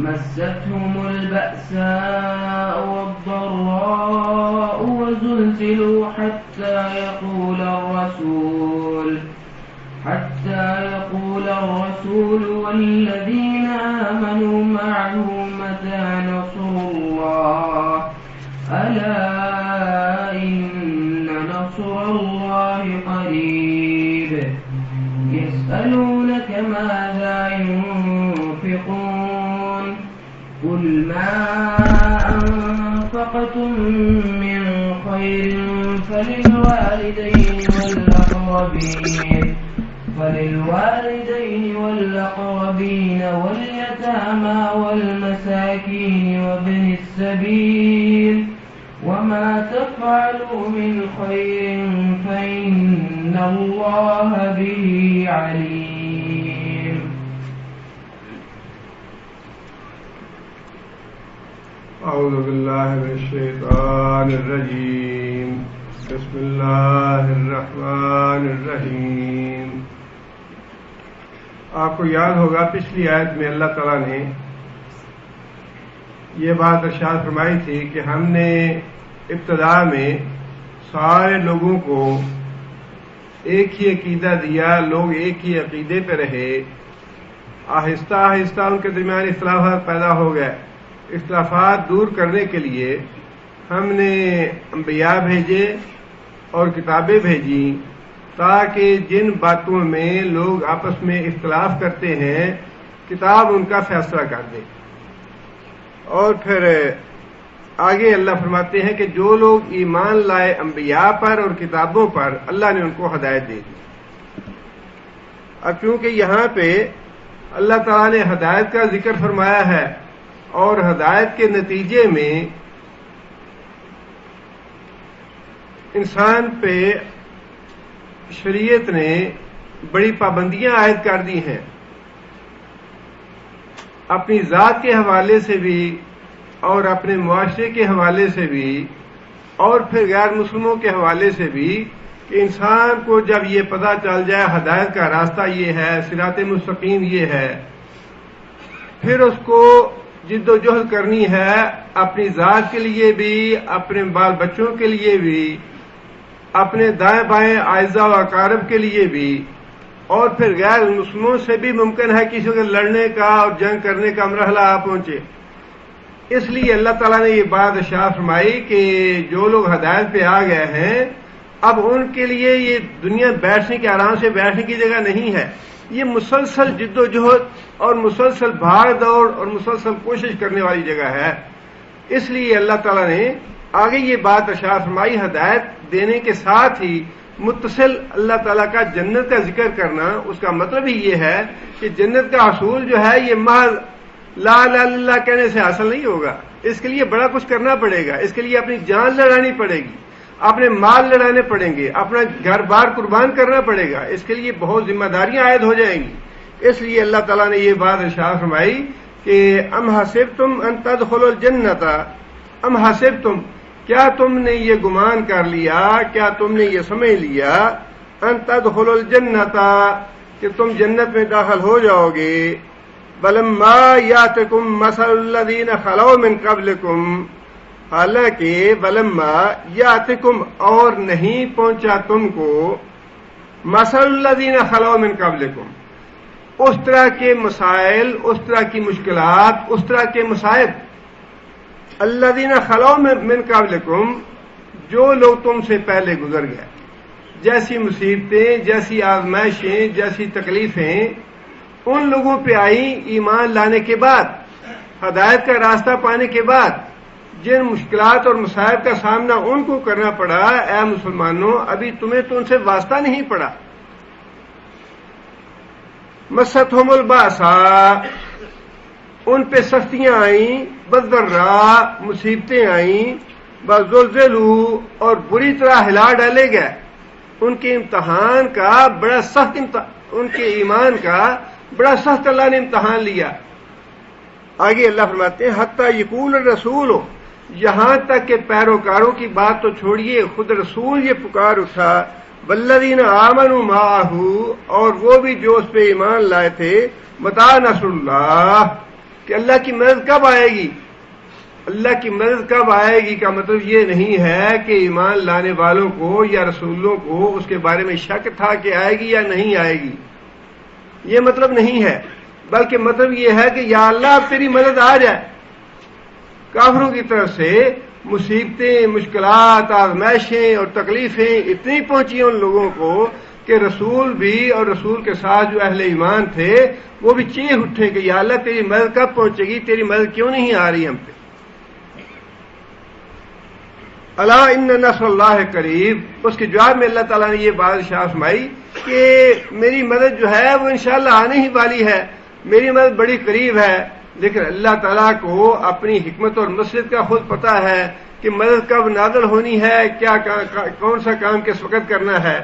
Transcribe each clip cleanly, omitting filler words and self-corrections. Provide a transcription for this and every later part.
مستهم البأساء والضراء وزلزلوا حتى يقول الرسول والذين آمنوا معه متى نصر الله ألا إن نصر الله قريب يسألونك ماذا ينفقون قل ما أنفقتم من خير فللوالدين والأقربين واليتامى والمساكين وابن السبيل وما تفعلوا من خير فإن الله به عليم. أعوذ بالله من الشيطان الرجيم. بسم اللہ الرحمن الرحیم. آپ کو یاد ہوگا پچھلی آیت میں اللہ تعالیٰ نے یہ بات ارشاد فرمائی تھی کہ ہم نے ابتدا میں سارے لوگوں کو ایک ہی عقیدہ دیا، لوگ ایک ہی عقیدے پہ رہے. آہستہ آہستہ ان کے درمیان اختلافات پیدا ہو گئے. اختلافات دور کرنے کے لیے ہم نے انبیاء بھیجے اور کتابیں بھیجی تاکہ جن باتوں میں لوگ آپس میں اختلاف کرتے ہیں کتاب ان کا فیصلہ کر دے. اور پھر آگے اللہ فرماتے ہیں کہ جو لوگ ایمان لائے انبیاء پر اور کتابوں پر اللہ نے ان کو ہدایت دے دی. اب کیونکہ یہاں پہ اللہ تعالیٰ نے ہدایت کا ذکر فرمایا ہے اور ہدایت کے نتیجے میں انسان پہ شریعت نے بڑی پابندیاں عائد کر دی ہیں، اپنی ذات کے حوالے سے بھی اور اپنے معاشرے کے حوالے سے بھی اور پھر غیر مسلموں کے حوالے سے بھی کہ انسان کو جب یہ پتہ چل جائے ہدایت کا راستہ یہ ہے، صراط مستقیم یہ ہے، پھر اس کو جد و جہد کرنی ہے اپنی ذات کے لیے بھی، اپنے بال بچوں کے لیے بھی، اپنے دائیں بائیں اعزاء و اقارب کے لیے بھی، اور پھر غیر مسلموں سے بھی ممکن ہے کسی کو لڑنے کا اور جنگ کرنے کا مرحلہ آ پہنچے. اس لیے اللہ تعالیٰ نے یہ بات ارشاد فرمائی کہ جو لوگ ہدایت پہ آ گئے ہیں اب ان کے لیے یہ دنیا بیٹھنے کے آرام سے بیٹھنے کی جگہ نہیں ہے، یہ مسلسل جد و جہد اور مسلسل بھاگ دوڑ اور مسلسل کوشش کرنے والی جگہ ہے. اس لیے اللہ تعالیٰ نے آگے یہ بات ارشاد فرمائی. ہدایت دینے کے ساتھ ہی متصل اللہ تعالیٰ کا جنت کا ذکر کرنا، اس کا مطلب ہی یہ ہے کہ جنت کا حصول جو ہے یہ محض لا الہ الا اللہ کہنے سے حاصل نہیں ہوگا. اس کے لیے بڑا کچھ کرنا پڑے گا، اس کے لیے اپنی جان لڑانی پڑے گی، اپنے مال لڑانے پڑیں گے، اپنا گھر بار قربان کرنا پڑے گا، اس کے لیے بہت ذمہ داریاں عائد ہو جائیں گی. اس لیے اللہ تعالیٰ نے یہ بات ارشاد فرمائی کہ ام حسبتم ان تدخلوا الجنۃ، ام حسبتم، کیا تم نے یہ گمان کر لیا، کیا تم نے یہ سمجھ لیا ان تدخلوا الجنۃ کہ تم جنت میں داخل ہو جاؤ گے. ولما یاتکم مثل الذین خلو من قبلکم، حالانکہ ولما یاتکم اور نہیں پہنچا تم کو مثل الذین خلو من قبلکم، اس طرح کے مسائل، اس طرح کی مشکلات، اس طرح کے مصائب، الذین خلو من قبلکم جو لوگ تم سے پہلے گزر گئے، جیسی مصیبتیں، جیسی آزمائشیں، جیسی تکلیفیں ان لوگوں پہ آئیں ایمان لانے کے بعد، ہدایت کا راستہ پانے کے بعد. جن مشکلات اور مصائب کا سامنا ان کو کرنا پڑا، اے مسلمانوں ابھی تمہیں تو ان سے واسطہ نہیں پڑا. مستہم الباساء، ان پہ سختیاں آئیں، والضراء مصیبتیں آئیں، وزلزلوا اور بری طرح ہلا ڈالے گئے. ان کے امتحان کا بڑا سخت ان کے ایمان کا بڑا سخت اللہ نے امتحان لیا. آگے اللہ فرماتے ہیں حتیٰ یقول الرسول، یہاں تک کہ پیروکاروں کی بات تو چھوڑیے، خود رسول یہ پکار اٹھا والذین آمنوا معہ، اور وہ بھی جو اس پہ ایمان لائے تھے، متى نصر اللہ، کہ اللہ کی مدد کب آئے گی؟ اللہ کی مدد کب آئے گی کا مطلب یہ نہیں ہے کہ ایمان لانے والوں کو یا رسولوں کو اس کے بارے میں شک تھا کہ آئے گی یا نہیں آئے گی، یہ مطلب نہیں ہے، بلکہ مطلب یہ ہے کہ یا اللہ اب تیری مدد آ جائے۔ کافروں کی طرف سے مصیبتیں، مشکلات، آزمائشیں اور تکلیفیں اتنی پہنچی ان لوگوں کو کہ رسول بھی اور رسول کے ساتھ جو اہل ایمان تھے وہ بھی چیخ اٹھے کہ یا اللہ تیری مدد کب پہنچے گی، تیری مدد کیوں نہیں آ رہی ہم پہ۔ الا ان نصر اللہ قریب، اس کے جواب میں اللہ تعالیٰ نے یہ بات ارشاد فرمائی کہ میری مدد جو ہے وہ انشاءاللہ آنے ہی والی ہے، میری مدد بڑی قریب ہے۔ لیکن اللہ تعالیٰ کو اپنی حکمت اور مصلحت کا خود پتہ ہے کہ مدد کب نازل ہونی ہے، کیا کون سا کام کس وقت کرنا ہے۔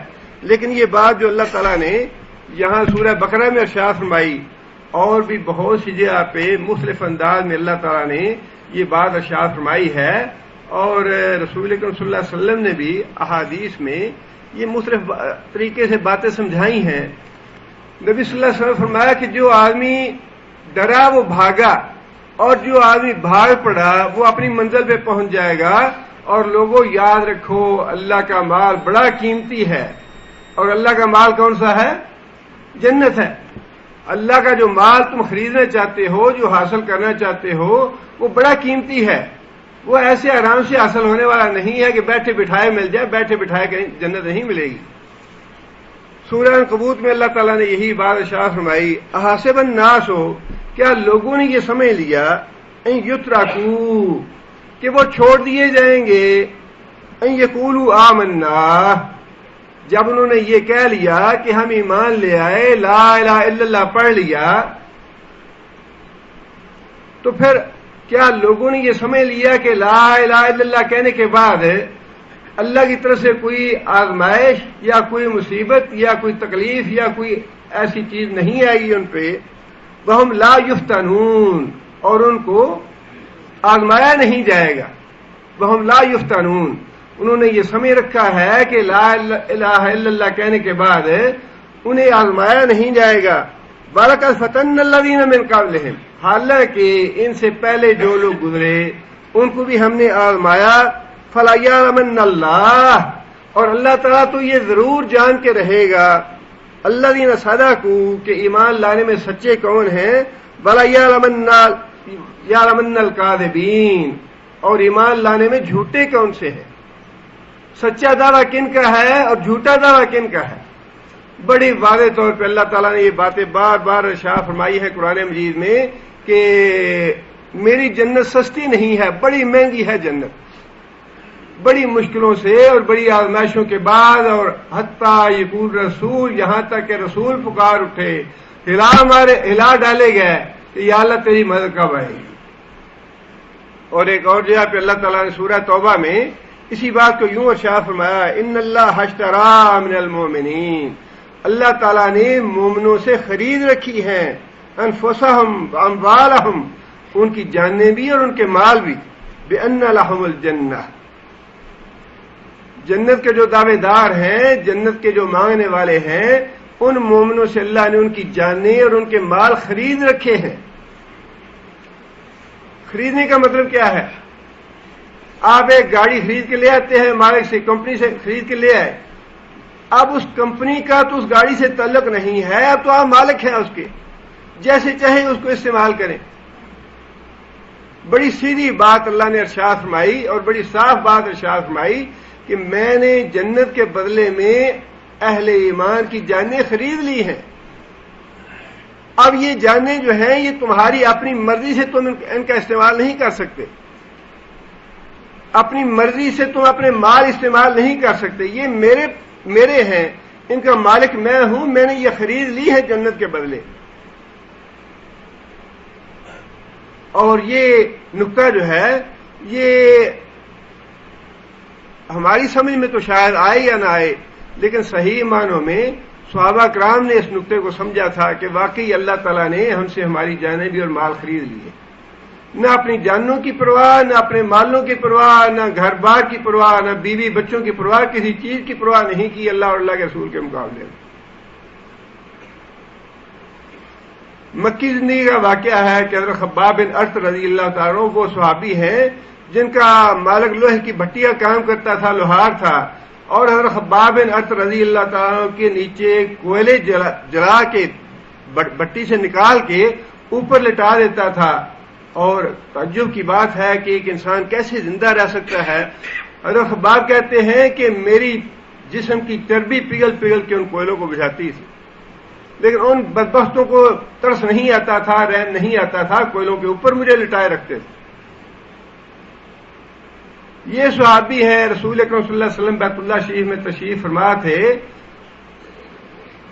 لیکن یہ بات جو اللہ تعالیٰ نے یہاں سورہ بقرہ میں ارشاد فرمائی اور بھی بہت سی جگہ پہ مختلف انداز میں اللہ تعالیٰ نے یہ بات ارشاد فرمائی ہے، اور رسول اکرم صلی اللہ علیہ وسلم نے بھی احادیث میں یہ مختلف طریقے سے باتیں سمجھائی ہیں۔ نبی صلی اللہ علیہ وسلم نے فرمایا کہ جو آدمی ڈرا وہ بھاگا، اور جو آدمی بھاگ پڑا وہ اپنی منزل پہ پہنچ جائے گا۔ اور لوگوں یاد رکھو اللہ کا مال بڑا قیمتی ہے، اور اللہ کا مال کون سا ہے؟ جنت ہے۔ اللہ کا جو مال تم خریدنا چاہتے ہو، جو حاصل کرنا چاہتے ہو، وہ بڑا قیمتی ہے، وہ ایسے آرام سے حاصل ہونے والا نہیں ہے کہ بیٹھے بٹھائے مل جائے، بیٹھے بٹھائے کہیں جنت نہیں ملے گی۔ سورہ عنکبوت میں اللہ تعالیٰ نے یہی بات ارشاد فرمائی، احاسب الناس، ہو کیا لوگوں نے یہ سمجھ لیا ان یترکوا کہ وہ چھوڑ دیے جائیں گے، ان یقولوا آمنا، جب انہوں نے یہ کہہ لیا کہ ہم ایمان لے آئے، لا الہ الا اللہ پڑھ لیا، تو پھر کیا لوگوں نے یہ سمجھ لیا کہ لا الہ الا اللہ کہنے کے بعد اللہ کی طرف سے کوئی آزمائش یا کوئی مصیبت یا کوئی تکلیف یا کوئی ایسی چیز نہیں آئے گی ان پہ؟ وہم لا یفتنون، اور ان کو آزمایا نہیں جائے گا۔ وہم لا یفتنون، انہوں نے یہ سمجھ رکھا ہے کہ لا الہ الا اللہ کہنے کے بعد انہیں آزمایا نہیں جائے گا۔ وَلَقَدْ فَتَنَّا الَّذِينَ مِن قَبْلِهِمْ، حالانکہ ان سے پہلے جو لوگ گزرے ان کو بھی ہم نے آزمایا۔ فَلَيَعْلَمَنَّ اللَّهُ، اور اللہ تعالیٰ تو یہ ضرور جان کے رہے گا، الَّذِينَ صَدَقُوا، کہ ایمان لانے میں سچے کون ہیں، وَلَيَعْلَمَنَّ الْكَاذِبِينَ، اور ایمان لانے میں جھوٹے کون سے ہیں، سچا دعویٰ کن کا ہے اور جھوٹا دعویٰ کن کا ہے۔ بڑی واضح طور پہ اللہ تعالیٰ نے یہ باتیں بار بار ارشاد فرمائی ہے قرآن مجید میں کہ میری جنت سستی نہیں ہے، بڑی مہنگی ہے جنت، بڑی مشکلوں سے اور بڑی آزمائشوں کے بعد، اور حتیٰ یقول رسول، یہاں تک کہ رسول پکار اٹھے، ہلا ڈالے گئے کہ یا اللہ تیری مدد کب آئے گی۔ اور ایک اور جگہ پہ اللہ تعالیٰ نے سورہ توبہ میں اسی بات کو یوں ارشاد فرمایا، ان اللہ اشتری من المؤمنین، اللہ تعالیٰ نے مومنوں سے خرید رکھی ہیں، انفسہم واموالہم، ان کی جانیں بھی اور ان کے مال بھی، بان لہم الجنہ، جنت کے جو دعوے دار ہیں، جنت کے جو مانگنے والے ہیں، ان مومنوں سے اللہ نے ان کی جانیں اور ان کے مال خرید رکھے ہیں۔ خریدنے کا مطلب کیا ہے؟ آپ ایک گاڑی خرید کے لے آتے ہیں، مالک سے، کمپنی سے خرید کے لے آئے، اب اس کمپنی کا تو اس گاڑی سے تعلق نہیں ہے، اب تو آپ مالک ہیں اس کے، جیسے چاہیں اس کو استعمال کریں۔ بڑی سیدھی بات اللہ نے ارشاد فرمائی اور بڑی صاف بات ارشاد فرمائی کہ میں نے جنت کے بدلے میں اہل ایمان کی جانیں خرید لی ہیں۔ اب یہ جانیں جو ہیں یہ تمہاری اپنی مرضی سے تم ان کا استعمال نہیں کر سکتے، اپنی مرضی سے تم اپنے مال استعمال نہیں کر سکتے، یہ میرے ہیں، ان کا مالک میں ہوں، میں نے یہ خرید لی ہے جنت کے بدلے۔ اور یہ نقطہ جو ہے یہ ہماری سمجھ میں تو شاید آئے یا نہ آئے، لیکن صحیح معنوں میں صحابہ کرام نے اس نقطے کو سمجھا تھا کہ واقعی اللہ تعالیٰ نے ہم سے ہماری جانیں بھی اور مال خرید لیے، نہ اپنی جانوں کی پرواہ، نہ اپنے مالوں کی پرواہ، نہ گھر بار کی پرواہ، نہ بیوی بچوں کی پرواہ، کسی چیز کی پرواہ نہیں کی اللہ اور اللہ کے رسول کے مقابلے میں۔ مکی زندگی کا واقعہ ہے کہ حضرت خباب بن ارت رضی اللہ تعالیٰ عنہ وہ صحابی ہیں جن کا مالک لوہے کی بھٹی کا کام کرتا تھا، لوہار تھا، اور حضرت خباب بن ارت رضی اللہ تعالیٰ عنہ کے نیچے کوئلے جلا کے بھٹی سے نکال کے اوپر لٹا دیتا تھا. اور تعجب کی بات ہے کہ ایک انسان کیسے زندہ رہ سکتا ہے. حضرت خباب کہتے ہیں کہ میری جسم کی چربی پگھل پگھل کے ان کوئلوں کو بجھاتی تھی، لیکن ان بدبختوں کو ترس نہیں آتا تھا، رحم نہیں آتا تھا، کوئلوں کے اوپر مجھے لٹائے رکھتے تھے. یہ صحابی ہیں رسول اکرم صلی اللہ علیہ وسلم بیت اللہ شریف میں تشریف فرما تھے،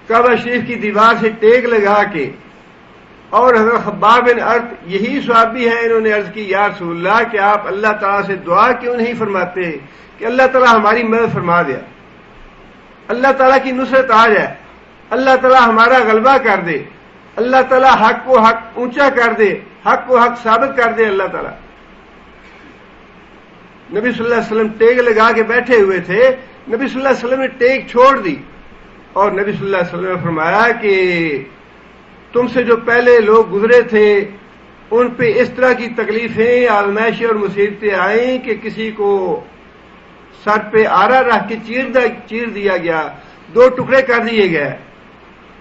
کعبہ شریف کی دیوار سے ٹیک لگا کے، اور حضرت خباب بن ارت یہی صحابی ہیں، انہوں نے عرض کی یا رسول اللہ کہ آپ اللہ تعالیٰ سے دعا کیوں نہیں فرماتے کہ اللہ تعالیٰ ہماری مدد فرما دیا، اللہ تعالیٰ کی نصرت آ جائے، اللہ تعالیٰ ہمارا غلبہ کر دے، اللہ تعالیٰ حق کو حق اونچا کر دے، حق کو حق ثابت کر دے اللہ تعالیٰ. نبی صلی اللہ علیہ وسلم ٹیک لگا کے بیٹھے ہوئے تھے، نبی صلی اللہ علیہ وسلم نے ٹیک چھوڑ دی اور نبی صلی اللہ علیہ وسلم نے فرمایا کہ تم سے جو پہلے لوگ گزرے تھے ان پہ اس طرح کی تکلیفیں، آزمائشیں اور مصیبتیں آئیں کہ کسی کو سر پہ آرا رکھ کے چیر دیا گیا، 2 ٹکڑے کر دیے گئے،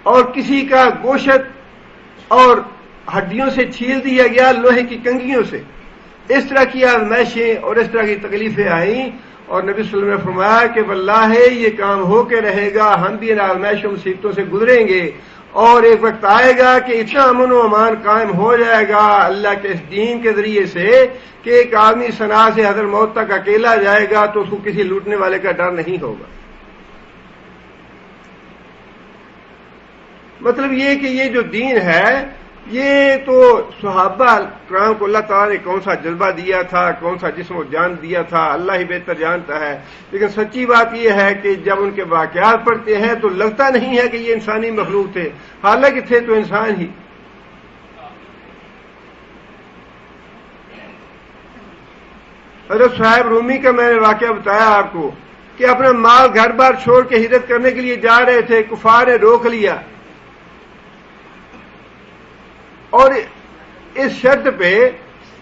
اور کسی کا گوشت اور ہڈیوں سے چھیل دیا گیا لوہے کی کنگھیوں سے. اس طرح کی آزمائشیں اور اس طرح کی تکلیفیں آئیں، اور نبی صلی اللہ علیہ وسلم نے فرمایا کہ واللہ یہ کام ہو کے رہے گا، ہم بھی ان آزمائشوں مصیبتوں سے گزریں گے، اور ایک وقت آئے گا کہ اتنا امن و امان قائم ہو جائے گا اللہ کے اس دین کے ذریعے سے کہ ایک آدمی صنعا سے حضرت موت تک اکیلا جائے گا تو اس کو کسی لوٹنے والے کا ڈر نہیں ہوگا. مطلب یہ کہ یہ جو دین ہے یہ تو صحابہ کرام کو اللہ تعالیٰ نے کون سا جذبہ دیا تھا، کون سا جسم و جان دیا تھا، اللہ ہی بہتر جانتا ہے. لیکن سچی بات یہ ہے کہ جب ان کے واقعات پڑھتے ہیں تو لگتا نہیں ہے کہ یہ انسانی مخلوق تھے، حالانکہ تھے تو انسان ہی. حضرت صہیب رومی کا میں نے واقعہ بتایا آپ کو کہ اپنا مال گھر بار چھوڑ کے ہجرت کرنے کے لیے جا رہے تھے، کفار نے روک لیا اور اس شرط پہ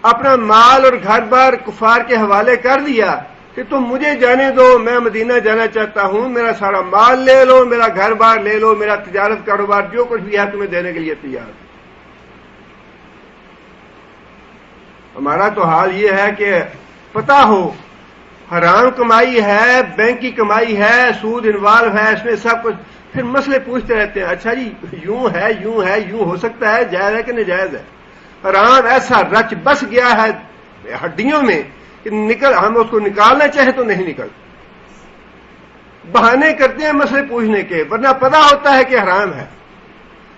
اپنا مال اور گھر بار کفار کے حوالے کر دیا کہ تم مجھے جانے دو، میں مدینہ جانا چاہتا ہوں، میرا سارا مال لے لو، میرا گھر بار لے لو، میرا تجارت کاروبار جو کچھ بھی ہے تمہیں دینے کے لیے تیار. ہمارا تو حال یہ ہے کہ پتہ ہو حرام کمائی ہے، بینک کی کمائی ہے، سود انوالو ہے، اس میں سب کچھ، پھر مسئلے پوچھتے رہتے ہیں اچھا جی یوں ہے یوں ہے یوں ہو سکتا ہے، جائز ہے کہ ناجائز ہے. حرام ایسا رچ بس گیا ہے ہڈیوں میں کہ ہم اس کو نکالنا چاہیں تو نہیں نکل. بہانے کرتے ہیں مسئلے پوچھنے کے، ورنہ پتہ ہوتا ہے کہ حرام ہے،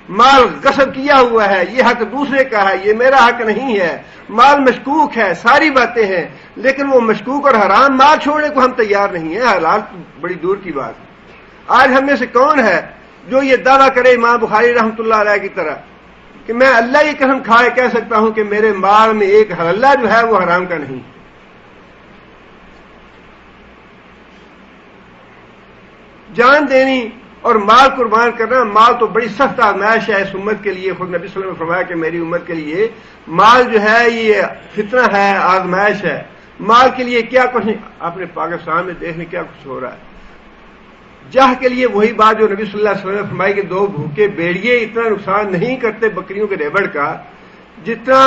مال غصب کیا ہوا ہے، یہ حق دوسرے کا ہے، یہ میرا حق نہیں ہے، مال مشکوک ہے، ساری باتیں ہیں، لیکن وہ مشکوک اور حرام مال چھوڑنے کو ہم تیار نہیں ہیں. حلال بڑی دور کی بات ہے. آج ہم میں سے کون ہے جو یہ دعویٰ کرے امام بخاری رحمۃ اللہ علیہ کی طرح کہ میں اللہ کی قسم کھائے کہہ سکتا ہوں کہ میرے مال میں ایک حلالہ جو ہے وہ حرام کا نہیں. جان دینی اور مال قربان کرنا، مال تو بڑی سخت آزمائش ہے اس امت کے لیے. خود نبی صلی اللہ علیہ وسلم نے فرمایا کہ میری امت کے لیے مال جو ہے یہ فتنہ ہے، آزمائش ہے. مال کے لیے کیا کچھ نہیں، آپ نے پاکستان میں دیکھنے کیا کچھ ہو رہا ہے. جاہ کے لیے وہی بات جو نبی صلی اللہ علیہ وسلم نے فرمائی کہ 2 بھوکے بیڑیے اتنا نقصان نہیں کرتے بکریوں کے ریوڑ کا جتنا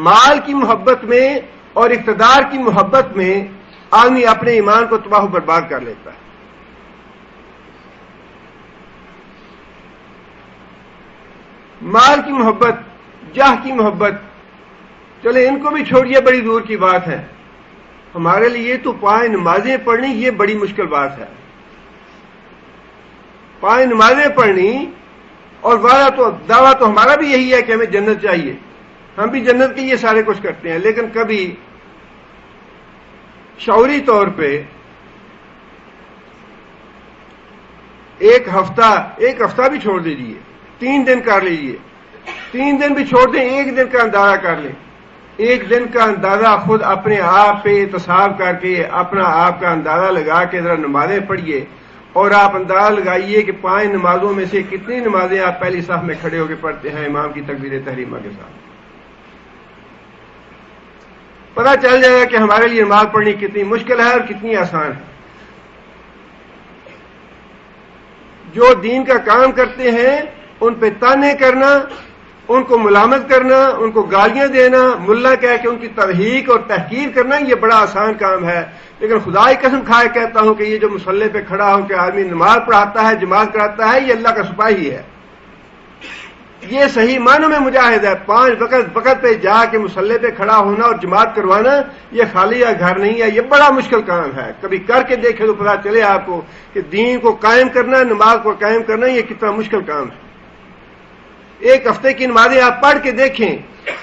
مال کی محبت میں اور اقتدار کی محبت میں آدمی اپنے ایمان کو تباہ و برباد کر لیتا ہے. مال کی محبت، جاہ کی محبت، چلے ان کو بھی چھوڑیے، بڑی دور کی بات ہے. ہمارے لیے تو 5 نمازیں پڑھنی یہ بڑی مشکل بات ہے. 5 نمازیں پڑھنی، اور دعویٰ تو ہمارا بھی یہی ہے کہ ہمیں جنت چاہیے، ہم بھی جنت کے لیے سارے کچھ کرتے ہیں، لیکن کبھی شعوری طور پہ ایک ہفتہ بھی چھوڑ دیجیے، 3 دن کر لیجیے، 3 دن بھی چھوڑ دیں، 1 دن کا اندازہ کر لیں. 1 دن کا اندازہ خود اپنے آپ پہ احتساب کر کے اپنا آپ کا اندازہ لگا کے ذرا نمازیں پڑھیے اور آپ اندازہ لگائیے کہ 5 نمازوں میں سے کتنی نمازیں آپ پہلی صف میں کھڑے ہو کے پڑھتے ہیں امام کی تکبیر تحریمہ کے ساتھ. پتہ چل جائے گا کہ ہمارے لیے نماز پڑھنی کتنی مشکل ہے اور کتنی آسان ہے. جو دین کا کام کرتے ہیں ان پہ تانے کرنا، ان کو ملامت کرنا، ان کو گالیاں دینا، ملا کہہ کے ان کی توہین اور تحقیر کرنا، یہ بڑا آسان کام ہے. لیکن خدا کی قسم کھائے کہتا ہوں کہ یہ جو مصلی پہ کھڑا ہو کے آدمی نماز پڑھاتا ہے، جماعت کراتا ہے، یہ اللہ کا سپاہی ہے. یہ صحیح معنوں میں مجاہد ہے. 5 وقت پہ جا کے مصلی پہ کھڑا ہونا اور جماعت کروانا یہ خالی یا گھر نہیں ہے، یہ بڑا مشکل کام ہے. کبھی کر کے دیکھے تو پتہ چلے آپ کو کہ دین کو قائم کرنا، نماز کو قائم کرنا یہ کتنا مشکل کام ہے. ایک ہفتے کی نمازیں آپ پڑھ کے دیکھیں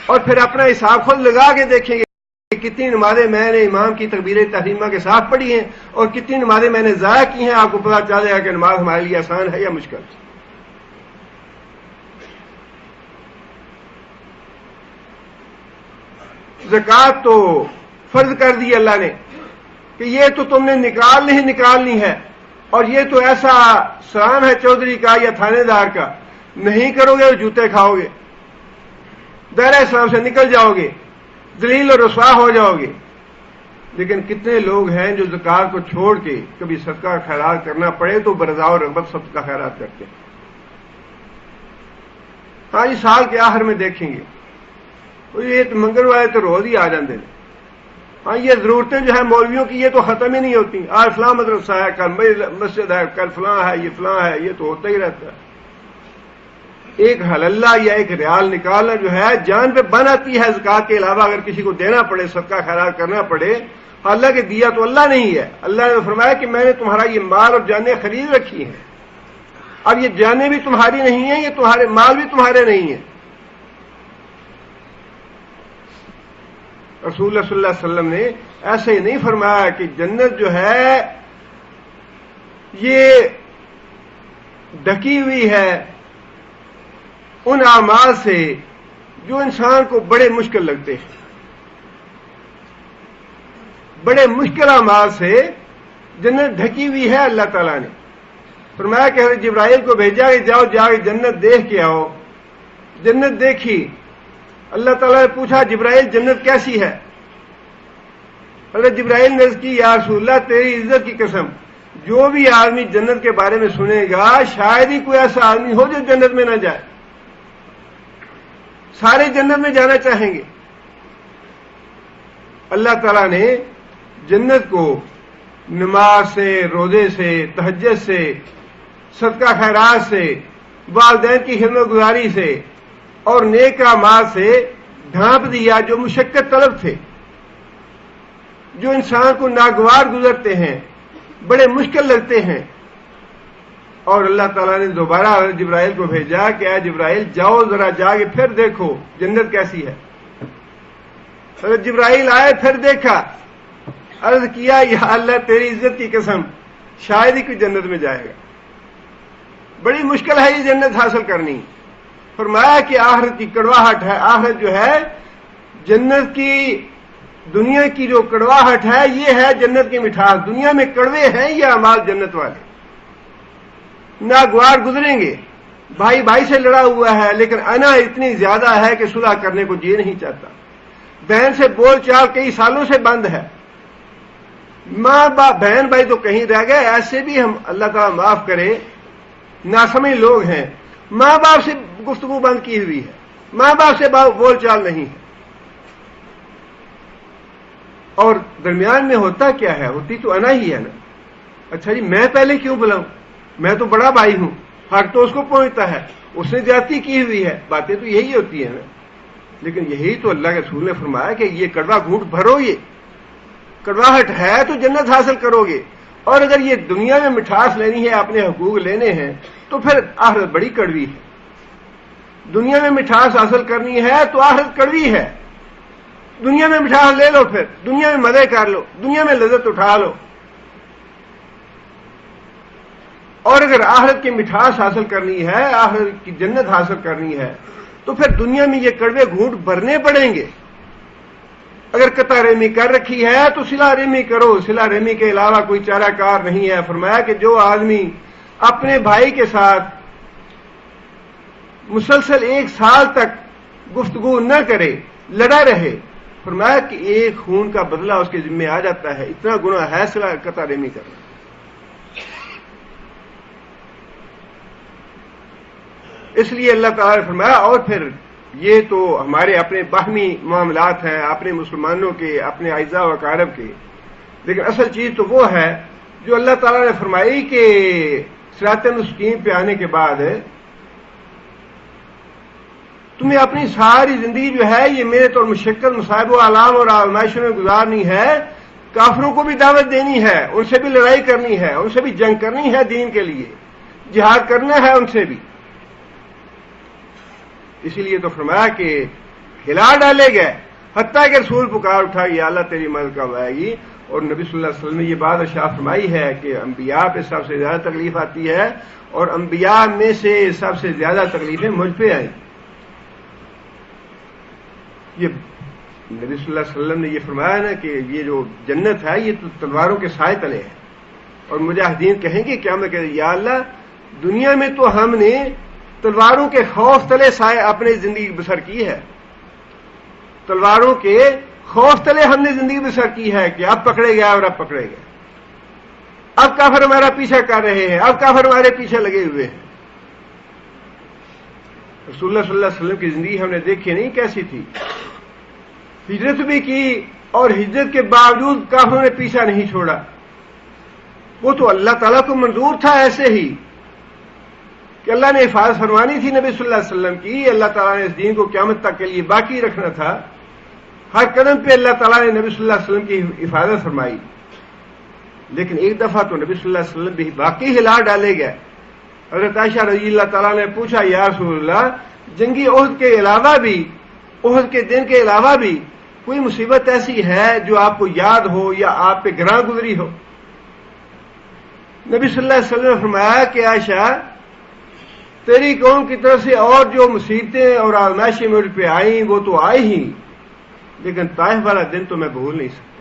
اور پھر اپنا حساب خود لگا کے دیکھیں گے کہ کتنی نمازیں میں نے امام کی تکبیر تحریمہ کے ساتھ پڑھی ہیں اور کتنی نمازیں میں نے ضائع کی ہیں. آپ کو پتہ چل جائے گا کہ نماز ہمارے لیے آسان ہے یا مشکل. زکوٰۃ تو فرض کر دی اللہ نے کہ یہ تو تم نے نکالنی ہے، اور یہ تو ایسا سلام ہے چودھری کا یا تھانے دار کا، نہیں کرو گے تو جوتے کھاؤ گے، دائرہ اسلام سے نکل جاؤ گے، ذلیل اور رسوا ہو جاؤ گے. لیکن کتنے لوگ ہیں جو زکوٰۃ کو چھوڑ کے کبھی صدقہ خیرات کرنا پڑے تو برضا و رغبت صدقہ خیرات کرتے ہیں. ہاں جی، سال کے آخر میں دیکھیں گے یہ تو منگل والے تو روز ہی آ جاتے ہیں. ہاں یہ ضرورتیں جو ہیں مولویوں کی یہ تو ختم ہی نہیں ہوتی. آج فلاں مدرسہ ہے، کل مسجد ہے، کل فلاں ہے، یہ فلاں ہے، یہ تو ہوتا ہی رہتا ہے. ایک حللہ یا ایک ریال نکالنا جو ہے جان پہ بن آتی ہے. زکوٰۃ کے علاوہ اگر کسی کو دینا پڑے، صدقہ خیرات کرنا پڑے، حالانکہ دیا تو اللہ نہیں ہے. اللہ نے فرمایا کہ میں نے تمہارا یہ مال اور جانیں خرید رکھی ہیں. اب یہ جانیں بھی تمہاری نہیں ہیں، یہ تمہارے مال بھی تمہارے نہیں ہیں. رسول اللہ صلی اللہ علیہ وسلم نے ایسے ہی نہیں فرمایا کہ جنت جو ہے یہ ڈھکی ہوئی ہے ان اعمال سے جو انسان کو بڑے مشکل لگتے ہیں. بڑے مشکل اعمال سے جنت ڈھکی ہوئی ہے. اللہ تعالیٰ نے فرمایا کہ حضرت جبرائیل کو بھیجا کہ جاؤ جا کے جنت دیکھ کے آؤ. جنت دیکھی. اللہ تعالیٰ نے پوچھا جبرائیل جنت کیسی ہے؟ حضرت جبرائیل نے عرض کی یا رسول اللہ تیری عزت کی قسم جو بھی آدمی جنت کے بارے میں سنے گا شاید ہی کوئی ایسا آدمی ہو جو جنت میں نہ جائے. سارے جنت میں جانا چاہیں گے. اللہ تعالیٰ نے جنت کو نماز سے، روزے سے، تہجد سے، صدقہ خیرات سے، والدین کی خدمت گزاری سے اور نیک اعمال سے ڈھانپ دیا جو مشقت طلب تھے، جو انسان کو ناگوار گزرتے ہیں، بڑے مشکل لگتے ہیں. اور اللہ تعالیٰ نے دوبارہ حضرت جبرائیل کو بھیجا کہ اے جبرائیل جاؤ ذرا جا کے پھر دیکھو جنت کیسی ہے. حضرت جبرائیل آئے، پھر دیکھا، عرض کیا یا اللہ تیری عزت کی قسم شاید ہی کوئی جنت میں جائے گا. بڑی مشکل ہے یہ جنت حاصل کرنی. فرمایا کہ آخرت کی کڑواہٹ ہے. آخرت جو ہے جنت کی، دنیا کی جو کڑواہٹ ہے یہ ہے جنت کی مٹھاس. دنیا میں کڑوے ہیں یہ اعمال جنت والے. ناگوار گزریں گے، بھائی بھائی سے لڑا ہوا ہے لیکن انا اتنی زیادہ ہے کہ صلح کرنے کو جی نہیں چاہتا. بہن سے بول چال کئی سالوں سے بند ہے. ماں باپ بہن بھائی تو کہیں رہ گئے. ایسے بھی ہم اللہ تعالیٰ معاف کرے ناسمجھ لوگ ہیں. ماں باپ سے گفتگو بند کی ہوئی ہے، ماں باپ سے بول چال نہیں ہے. اور درمیان میں ہوتا کیا ہے؟ ہوتی تو انا ہی ہے نا. اچھا جی میں پہلے کیوں بلاؤں، میں تو بڑا بھائی ہوں، حق تو اس کو پہنچتا ہے، اس نے زیادتی کی ہوئی ہے. باتیں تو یہی ہوتی ہیں نا. لیکن یہی تو اللہ کے رسول نے فرمایا کہ یہ کڑوا گھونٹ بھرو، یہ کڑواہٹ ہے تو جنت حاصل کرو گے. اور اگر یہ دنیا میں مٹھاس لینی ہے، اپنے حقوق لینے ہیں، تو پھر آخرت بڑی کڑوی ہے. دنیا میں مٹھاس حاصل کرنی ہے تو آخرت کڑوی ہے. دنیا میں مٹھاس لے لو، پھر دنیا میں مزے کر لو، دنیا میں لذت اٹھا لو. اور اگر آخرت کی مٹھاس حاصل کرنی ہے، آخرت کی جنت حاصل کرنی ہے، تو پھر دنیا میں یہ کڑوے گھونٹ بھرنے پڑیں گے. اگر قطع رحمی کر رکھی ہے تو صلہ رحمی کرو، صلہ رحمی کے علاوہ کوئی چارہ کار نہیں ہے۔ فرمایا کہ جو آدمی اپنے بھائی کے ساتھ مسلسل 1 سال تک گفتگو نہ کرے، لڑا رہے، فرمایا کہ ایک خون کا بدلہ اس کے ذمہ آ جاتا ہے۔ اتنا گناہ ہے صلہ قطع رحمی کرنا۔ اس لیے اللہ تعالیٰ نے فرمایا، اور پھر یہ تو ہمارے اپنے باہمی معاملات ہیں، اپنے مسلمانوں کے، اپنے اعزاء و اقارب کے، لیکن اصل چیز تو وہ ہے جو اللہ تعالیٰ نے فرمائی کہ صراط مستقیم پہ آنے کے بعد تمہیں اپنی ساری زندگی جو ہے یہ محنت اور مشقت، مصائب و آلام اور آزمائشوں میں گزارنی ہے۔ کافروں کو بھی دعوت دینی ہے، ان سے بھی لڑائی کرنی ہے، ان سے بھی جنگ کرنی ہے، دین کے لیے جہاد کرنا ہے ان سے بھی۔ اسی لیے تو فرمایا کہ ہلا ڈالے گئے، حتیٰ کہ رسول پکار اٹھا، یا اللہ تیری مدد کب آئے گی؟ اور نبی صلی اللہ علیہ وسلم نے یہ بات ارشاد فرمائی ہے کہ انبیاء پہ سب سے زیادہ تکلیف آتی ہے، اور انبیاء میں سے سب سے زیادہ تکلیفیں مجھ پہ آئیں۔ یہ نبی صلی اللہ علیہ وسلم نے یہ فرمایا نا کہ یہ جو جنت ہے یہ تو تلواروں کے سائے تلے ہے، اور مجاہدین کہیں گے قیامت کے یا اللہ دنیا میں تو ہم نے تلواروں کے خوف تلے سائے اپنی زندگی بسر کی ہے، تلواروں کے خوف تلے ہم نے زندگی بسر کی ہے کہ اب پکڑے گئے اور اب پکڑے گئے، اب کافر ہمارا پیچھا کر رہے ہیں، اب کافر ہمارے پیچھے لگے ہوئے ہیں۔ رسول اللہ صلی اللہ علیہ وسلم کی زندگی ہم نے دیکھی نہیں کیسی تھی، ہجرت بھی کی اور ہجرت کے باوجود کافروں نے پیچھا نہیں چھوڑا۔ وہ تو اللہ تعالیٰ کو منظور تھا ایسے ہی کہ اللہ نے حفاظت فرمانی تھی نبی صلی اللہ علیہ وسلم کی، اللہ تعالیٰ نے اس دین کو قیامت تک کے لیے باقی رکھنا تھا۔ ہر قدم پہ اللہ تعالیٰ نے نبی صلی اللہ علیہ وسلم کی حفاظت فرمائی، لیکن ایک دفعہ تو نبی صلی اللہ علیہ وسلم بھی باقی ہلا ڈالے گئے۔ حضرت عائشہ رضی اللہ تعالیٰ نے پوچھا یا رسول اللہ جنگی عہد کے علاوہ بھی، عہد کے دن کے علاوہ بھی کوئی مصیبت ایسی ہے جو آپ کو یاد ہو یا آپ پہ گراں گزری ہو؟ نبی صلی اللہ علیہ وسلم نے فرمایا کہ عائشہ تیری قوم کی طرف سے اور جو مصیبتیں اور آزمائشیں مجھ پہ آئیں وہ تو آئی ہی، لیکن طائف والا دن تو میں بھول نہیں سکتا۔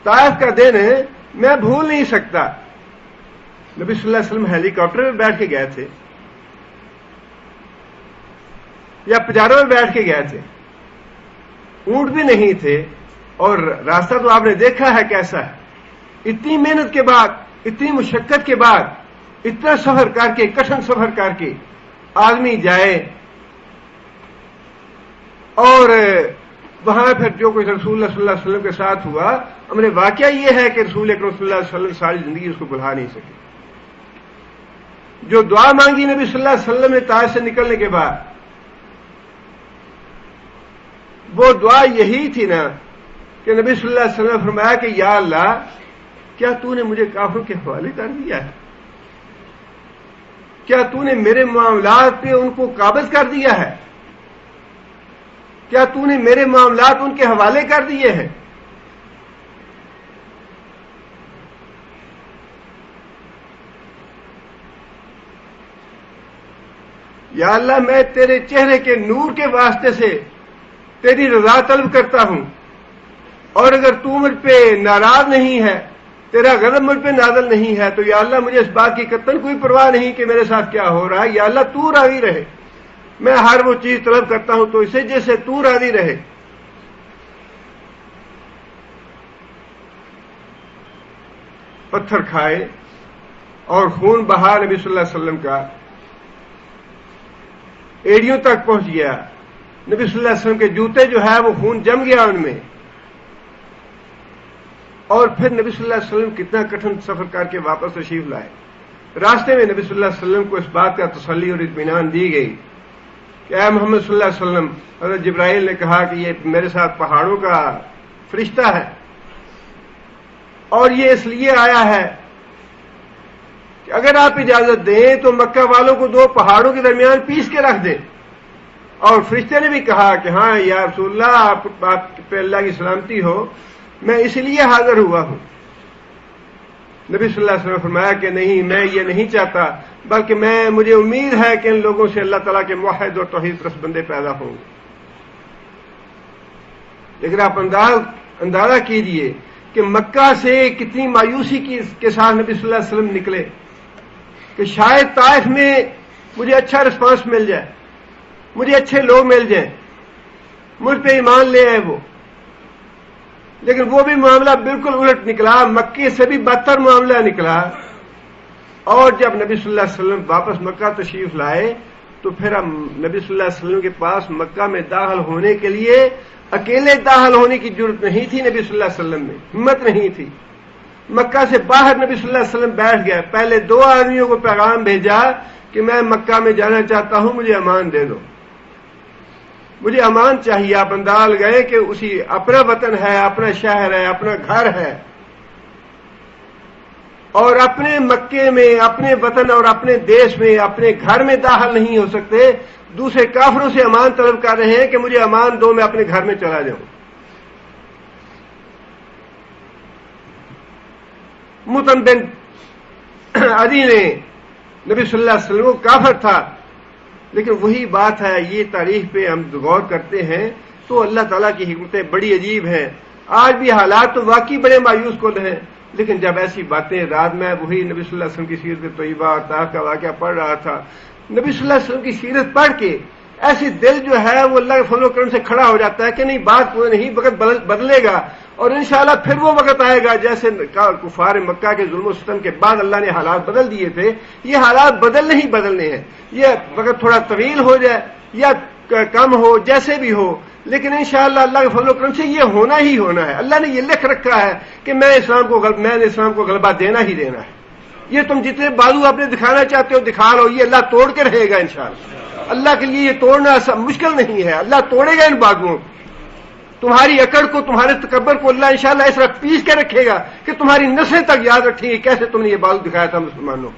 طائف کا دن میں بھول نہیں سکتا۔ نبی صلی اللہ علیہ وسلم ہیلی کاپٹر میں بیٹھ کے گئے تھے یا پجاروں میں بیٹھ کے گئے تھے، اونٹ بھی نہیں تھے، اور راستہ تو آپ نے دیکھا ہے کیسا ہے۔ اتنی محنت کے بعد، اتنی مشقت کے بعد، اتنا سفر کر کے، کٹھن سفر کر کے آدمی جائے، اور وہاں پھر جو کچھ رسول اللہ صلی اللہ علیہ وسلم کے ساتھ ہوا، ہم نے واقعہ یہ ہے کہ رسول اکرم صلی اللہ علیہ وسلم ساری زندگی اس کو بھلا نہیں سکے۔ جو دعا مانگی نبی صلی اللہ علیہ وسلم نے طائف سے نکلنے کے بعد، وہ دعا یہی تھی نا کہ نبی صلی اللہ علیہ وسلم نے فرمایا کہ یا اللہ کیا تو نے مجھے کافروں کے حوالے کر دیا ہے؟ کیا تو نے میرے معاملات پہ ان کو قابض کر دیا ہے؟ کیا تو نے میرے معاملات ان کے حوالے کر دیے ہیں؟ یا اللہ میں تیرے چہرے کے نور کے واسطے سے تیری رضا طلب کرتا ہوں، اور اگر تو مجھ پہ ناراض نہیں ہے، تیرا غضب مجھ پہ نازل نہیں ہے، تو یا اللہ مجھے اس بات کی قطعاً کوئی پرواہ نہیں کہ میرے ساتھ کیا ہو رہا ہے، یا اللہ تو راضی رہے۔ میں ہر وہ چیز طلب کرتا ہوں تو اسے جیسے تو راضی رہے۔ پتھر کھائے اور خون بہا نبی صلی اللہ علیہ وسلم کا ایڑیوں تک پہنچ گیا۔ نبی صلی اللہ علیہ وسلم کے جوتے جو ہے وہ خون جم گیا ان میں، اور پھر نبی صلی اللہ علیہ وسلم کتنا کٹھن سفر کر کے واپس تشریف لائے۔ راستے میں نبی صلی اللہ علیہ وسلم کو اس بات کا تسلی اور اطمینان دی گئی کہ اے محمد صلی اللہ علیہ وسلم، حضرت جبرائیل نے کہا کہ یہ میرے ساتھ پہاڑوں کا فرشتہ ہے، اور یہ اس لیے آیا ہے کہ اگر آپ اجازت دیں تو مکہ والوں کو 2 پہاڑوں کے درمیان پیس کے رکھ دیں۔ اور فرشتے نے بھی کہا کہ ہاں یا رسول اللہ آپ پہ اللہ کی سلامتی ہو، میں اس لیے حاضر ہوا ہوں۔ نبی صلی اللہ علیہ وسلم نے فرمایا کہ نہیں، میں یہ نہیں چاہتا، بلکہ مجھے امید ہے کہ ان لوگوں سے اللہ تعالیٰ کے موحد اور توحید پرست بندے پیدا ہوں گے۔ لیکن آپ اندازہ کیجئے کہ مکہ سے کتنی مایوسی کے ساتھ نبی صلی اللہ علیہ وسلم نکلے کہ شاید طائف میں مجھے اچھا رسپانس مل جائے، مجھے اچھے لوگ مل جائیں، مجھ پہ ایمان لے آئے وہ، لیکن وہ بھی معاملہ بالکل الٹ نکلا، مکے سے بھی بدتر معاملہ نکلا۔ اور جب نبی صلی اللہ علیہ وسلم واپس مکہ تشریف لائے تو پھر ہم نبی صلی اللہ علیہ وسلم کے پاس مکہ میں داخل ہونے کے لیے اکیلے داخل ہونے کی ضرورت نہیں تھی، نبی صلی اللہ علیہ وسلم میں ہمت نہیں تھی۔ مکہ سے باہر نبی صلی اللہ علیہ وسلم بیٹھ گئے، پہلے 2 آدمیوں کو پیغام بھیجا کہ میں مکہ میں جانا چاہتا ہوں، مجھے امان دے دو، مجھے امان چاہیے۔ آپ اندال گئے کہ اسی اپنا وطن ہے، اپنا شہر ہے، اپنا گھر ہے، اور اپنے مکے میں، اپنے وطن اور اپنے دیش میں، اپنے گھر میں داخل نہیں ہو سکتے، دوسرے کافروں سے امان طلب کر رہے ہیں کہ مجھے امان دو، میں اپنے گھر میں چلا جاؤں۔ مطعم بن عدی نے نبی صلی اللہ علیہ وسلم کو کافر تھا، لیکن وہی بات ہے، یہ تاریخ پہ ہم غور کرتے ہیں تو اللہ تعالیٰ کی حکمتیں بڑی عجیب ہیں۔ آج بھی حالات تو واقعی بڑے مایوس کن ہیں، لیکن جب ایسی باتیں، رات میں وہی نبی صلی اللہ علیہ وسلم کی سیرت طیبہ اور طائف کا واقعہ پڑھ رہا تھا، نبی صلی اللہ علیہ وسلم کی سیرت پڑھ کے ایسی دل جو ہے وہ اللہ کے فضل و کرم سے کھڑا ہو جاتا ہے کہ نہیں، بات پورا نہیں، وقت بدلے گا، اور انشاءاللہ پھر وہ وقت آئے گا جیسے کفار مکہ کے ظلم و ستم کے بعد اللہ نے حالات بدل دیے تھے، یہ حالات بدلنے ہیں، یہ وقت تھوڑا طویل ہو جائے یا کم ہو، جیسے بھی ہو، لیکن انشاءاللہ اللہ کے فضل و کرم سے یہ ہونا ہی ہونا ہے۔ اللہ نے یہ لکھ رکھا ہے کہ میں نے اسلام کو غلبہ دینا ہی دینا ہے۔ یہ تم جتنے بازو اپنے دکھانا چاہتے ہو دکھا لو، یہ اللہ توڑ کے رہے گا انشاءاللہ۔ اللہ کے لیے یہ توڑنا مشکل نہیں ہے، اللہ توڑے گا ان بازوؤں کو، تمہاری اکڑ کو، تمہارے تکبر کو اللہ انشاءاللہ اس طرح پیس کے رکھے گا کہ تمہاری نسلیں تک یاد رکھیں گے کیسے تم نے یہ بازو دکھایا تھا مسلمانوں۔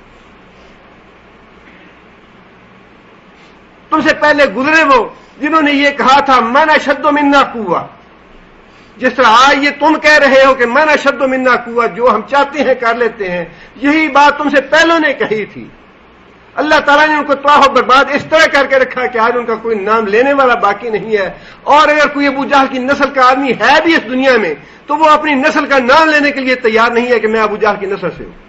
تم سے پہلے گزرے وہ جنہوں نے یہ کہا تھا من اشد منا قوہ، جس طرح آج یہ تم کہہ رہے ہو کہ من اشد منا قوہ، جو ہم چاہتے ہیں کر لیتے ہیں، یہی بات تم سے پہلوں نے کہی تھی۔ اللہ تعالیٰ نے ان کو تباہ و برباد اس طرح کر کے رکھا کہ آج ان کا کوئی نام لینے والا باقی نہیں ہے، اور اگر کوئی ابو جہل کی نسل کا آدمی ہے بھی اس دنیا میں تو وہ اپنی نسل کا نام لینے کے لیے تیار نہیں ہے کہ میں ابو جہل کی نسل سے ہوں۔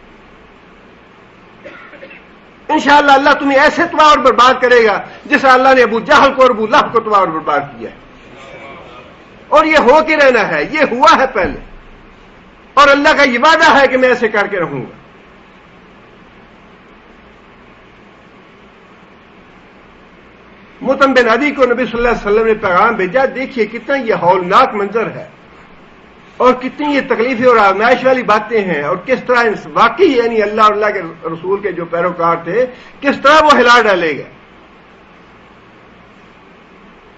انشاءاللہ اللہ تمہیں ایسے تباہ اور برباد کرے گا جس اللہ نے ابو جہل کو اور ابو لہب کو تباہ اور برباد کیا ہے، اور یہ ہو کے رہنا ہے، یہ ہوا ہے پہلے، اور اللہ کا یہ وعدہ ہے کہ میں ایسے کر کے رہوں گا۔ مطعم بن عدی کو نبی صلی اللہ علیہ وسلم نے پیغام بھیجا، دیکھیے کتنا یہ ہولناک منظر ہے اور کتنی یہ تکلیفیں اور آزمائش والی باتیں ہیں، اور کس طرح واقعی یعنی اللہ اور اللہ کے رسول کے جو پیروکار تھے کس طرح وہ ہلا ڈالے گئے